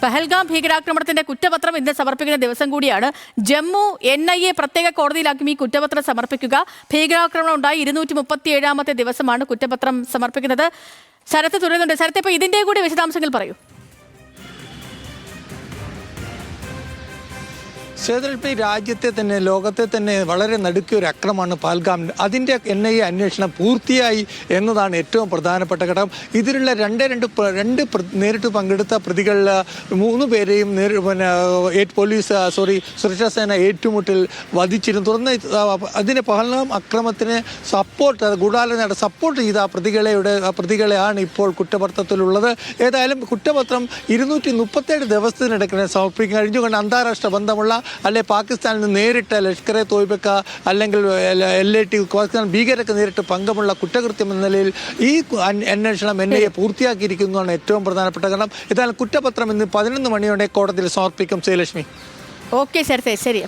പഹൽഗാം ഭീകരാക്രമണത്തിന്റെ കുറ്റപത്രം ഇന്ന് സമർപ്പിക്കുന്ന ദിവസം കൂടിയാണ്. ജമ്മു NIA പ്രത്യേക കോടതിയിലാക്കും ഈ കുറ്റപത്രം സമർപ്പിക്കുക. ഭീകരാക്രമണം ഉണ്ടായി 237ാമത്തെ ദിവസമാണ് കുറ്റപത്രം സമർപ്പിക്കുന്നത്. ശരത്ത് തുടരുന്നുണ്ട്. ശരത്ത്, ഇപ്പൊ ഇതിന്റെ കൂടി വിശദാംശങ്ങൾ പറയൂ. ശ്വേതൽപ്പി രാജ്യത്തെ തന്നെ ലോകത്തെ തന്നെ വളരെ നടുക്കിയ ഒരു അക്രമമാണ് പഹൽഗാം. അതിൻ്റെ NIA അന്വേഷണം പൂർത്തിയായി എന്നതാണ് ഏറ്റവും പ്രധാനപ്പെട്ട ഘടകം. ഇതിലുള്ള നേരിട്ട് പങ്കെടുത്ത പ്രതികളിൽ 3 പേരെയും സുരക്ഷാ സേന ഏറ്റുമുട്ടൽ വധിച്ചിരുന്നു. തുടർന്ന് അതിന് പഹൽഗാം അക്രമത്തിന് ഗൂഢാലോചന സപ്പോർട്ട് ചെയ്ത പ്രതികളെയാണ് ഇപ്പോൾ കുറ്റപത്രത്തിലുള്ളത്. ഏതായാലും കുറ്റപത്രം 237 ദിവസത്തിനിടയ്ക്ക് സമർപ്പിക്കാൻ കഴിഞ്ഞുകൊണ്ട് അന്താരാഷ്ട്ര ബന്ധമുള്ള അല്ലെ പാകിസ്ഥാനിൽ നിന്ന് നേരിട്ട് ലഷ്കർ-e തോയ്ബക്ക അല്ലെങ്കിൽ LAT പാകിസ്ഥാൻ ഭീകരർക്ക് നേരിട്ട് പങ്കമുള്ള കുറ്റകൃത്യം എന്ന നിലയിൽ ഈ അന്വേഷണം NIA പൂർത്തിയാക്കിയിരിക്കുന്നതാണ് ഏറ്റവും പ്രധാനപ്പെട്ട കാരണം. ഏതായാലും കുറ്റപത്രം ഇന്ന് 11 മണിയോടെ കോടതിയിൽ സമർപ്പിക്കും. ശ്രീലക്ഷ്മി. ഓക്കെ ശരത്തെ, ശരി.